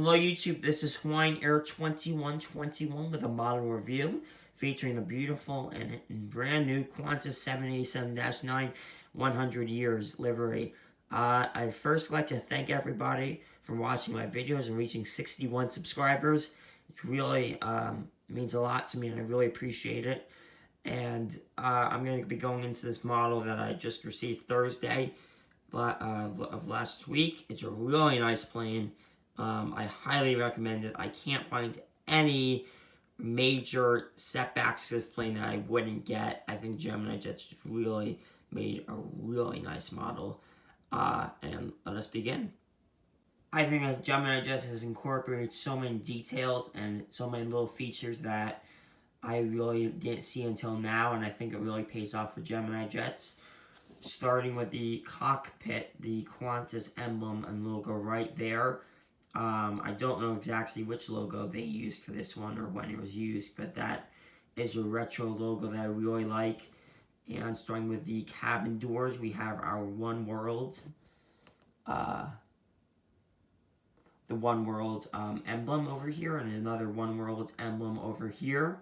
Hello YouTube, this is Hawaiian Air 2121 with a model review featuring the beautiful and brand new Qantas 787-9 100 years livery. I'd first like to thank everybody for watching my videos and reaching 61 subscribers. It really means a lot to me and I really appreciate it. And I'm going to be going into this model that I just received Thursday of last week. It's a really nice plane. I highly recommend it. I can't find any major setbacks to this plane that I wouldn't get. I think GeminiJets really made a really nice model. And let us begin. I think that GeminiJets has incorporated so many details and so many little features that I really didn't see until now, and I think it really pays off for GeminiJets. Starting with the cockpit, the Qantas emblem and logo right there. I don't know exactly which logo they used for this one or when it was used, but that is a retro logo that I really like. And starting with the cabin doors, we have our One World, the One World emblem over here, and another One World emblem over here,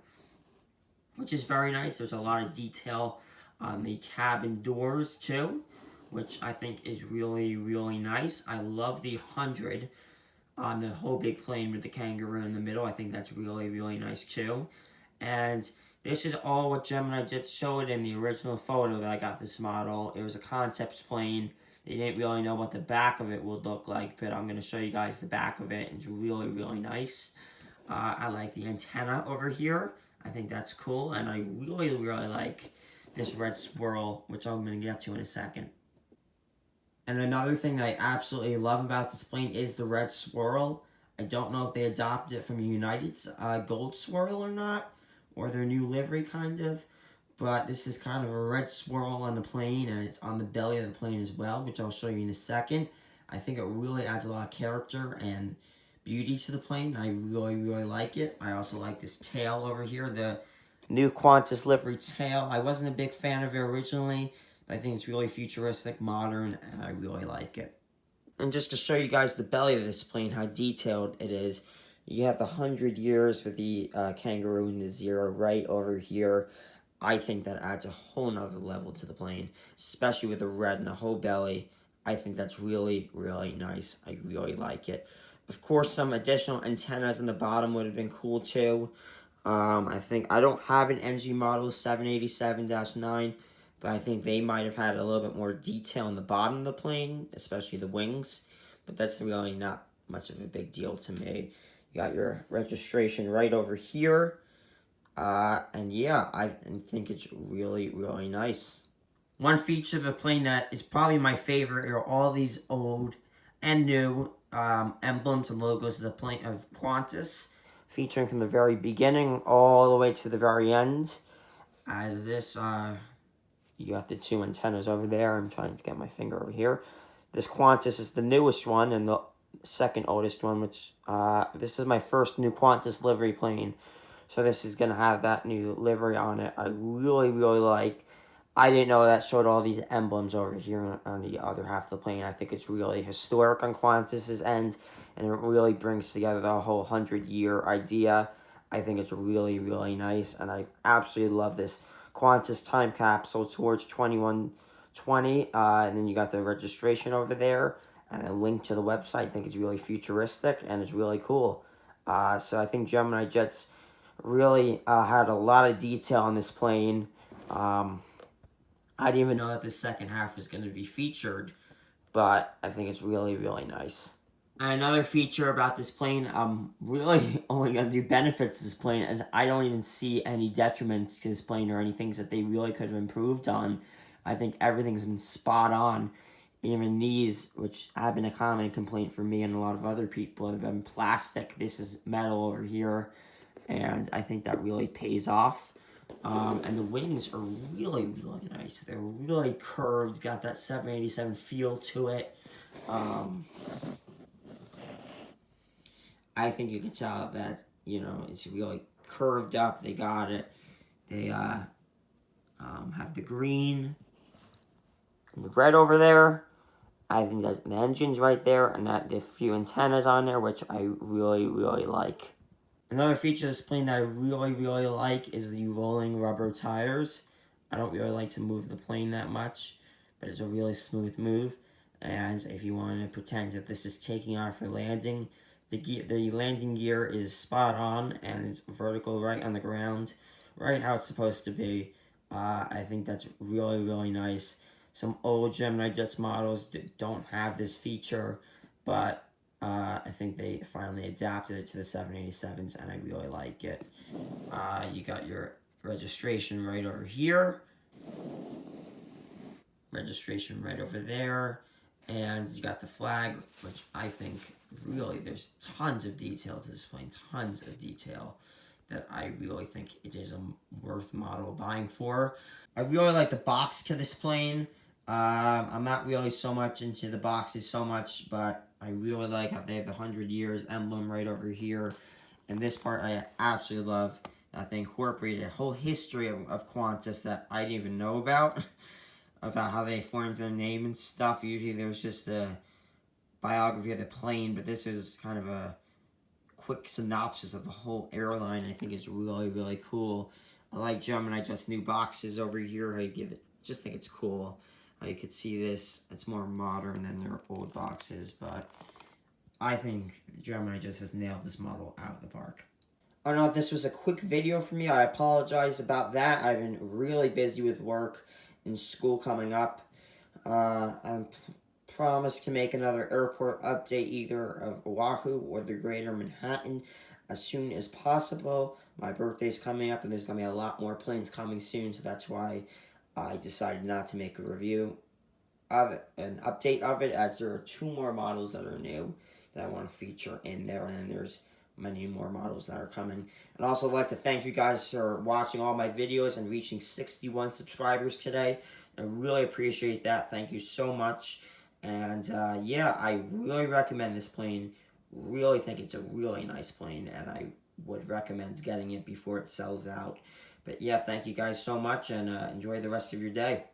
which is very nice. There's a lot of detail on the cabin doors too, which I think is really, really nice. I love the 100 on the whole big plane with the kangaroo in the middle. I think that's really, really nice too. And this is all what GeminiJets showed in the original photo that I got this model. It was a concept plane. They didn't really know what the back of it would look like, but I'm going to show you guys the back of it. It's really, really nice. I like the antenna over here. I think that's cool. And I really, really like this red swirl, which I'm going to get to in a second. And another thing that I absolutely love about this plane is the red swirl. I don't know if they adopted it from United's gold swirl or not, or their new livery kind of. But this is kind of a red swirl on the plane, and it's on the belly of the plane as well, which I'll show you in a second. I think it really adds a lot of character and beauty to the plane. I really, really like it. I also like this tail over here, the new Qantas livery tail. I wasn't a big fan of it originally. I think it's really futuristic, modern, and I really like it. And just to show you guys the belly of this plane, how detailed it is, you have the 100 years with the kangaroo and the 0 right over here. I think that adds a whole nother level to the plane, especially with the red and the whole belly. I think that's really, really nice. I really like it. Of course, some additional antennas in the bottom would have been cool too. I think I don't have an NG model 787-9. But I think they might have had a little bit more detail in the bottom of the plane, especially the wings. But that's really not much of a big deal to me. You got your registration right over here. And yeah, I think it's really, really nice. One feature of the plane that is probably my favorite are all these old and new emblems and logos of the plane of Qantas, featuring from the very beginning all the way to the very end. As this, you got the two antennas over there. I'm trying to get my finger over here. This Qantas is the newest one and the second oldest one, which this is my first new Qantas livery plane. So this is going to have that new livery on it. I really, really like. I didn't know that showed all these emblems over here on the other half of the plane. I think it's really historic on Qantas's end, and it really brings together the whole 100-year idea. I think it's really, really nice, and I absolutely love this Qantas time capsule towards 2120, and then you got the registration over there, and a link to the website. I think it's really futuristic, and it's really cool. So I think GeminiJets really had a lot of detail on this plane. I didn't even know that the second half was going to be featured, but I think it's really, really nice. And another feature about this plane, I'm really only going to do benefits to this plane, as I don't even see any detriments to this plane or any things that they really could have improved on. I think everything's been spot on. Even these, which have been a common complaint for me and a lot of other people, have been plastic. This is metal over here, and I think that really pays off. And the wings are really, really nice. They're really curved, got that 787 feel to it. I think you can tell that, you know, it's really curved up. They got it. They have the green and the red over there. I think that the engine's right there, and that the few antennas on there, which I really, really like. Another feature of this plane that I really, really like is the rolling rubber tires. I don't really like to move the plane that much, but it's a really smooth move. And if you want to pretend that this is taking off for landing, the landing gear is spot on, and it's vertical right on the ground, right how it's supposed to be. I think that's really, really nice. Some old GeminiJets models don't have this feature, but I think they finally adapted it to the 787s, and I really like it. You got your registration right over here. Registration right over there. And you got the flag, which I think really there's tons of detail to this plane. Tons of detail that I really think it is a worth model buying for. I really like the box to this plane. I'm not really so much into the boxes so much, but I really like how they have the 100 years emblem right over here. And this part I absolutely love. That they incorporated a whole history of Qantas that I didn't even know about how they formed their name and stuff. Usually there's just a biography of the plane, but this is kind of a quick synopsis of the whole airline. I think it's really, really cool. I like GeminiJets new boxes over here. I just think it's cool. You could see this. It's more modern than their old boxes, but I think GeminiJets has nailed this model out of the park. I don't know if this was a quick video for me. I apologize about that. I've been really busy with work and school coming up. I promise to make another airport update either of Oahu or the greater Manhattan as soon as possible. My birthday's coming up and there's going to be a lot more planes coming soon, so that's why I decided not to make a review of it, an update of it, as there are 2 more models that are new that I want to feature in there, and then there's many more models that are coming. And I'd also like to thank you guys for watching all my videos and reaching 61 subscribers today. I really appreciate that. Thank you so much. And yeah, I really recommend this plane. Really think it's a really nice plane, and I would recommend getting it before it sells out. But yeah, thank you guys so much, and enjoy the rest of your day.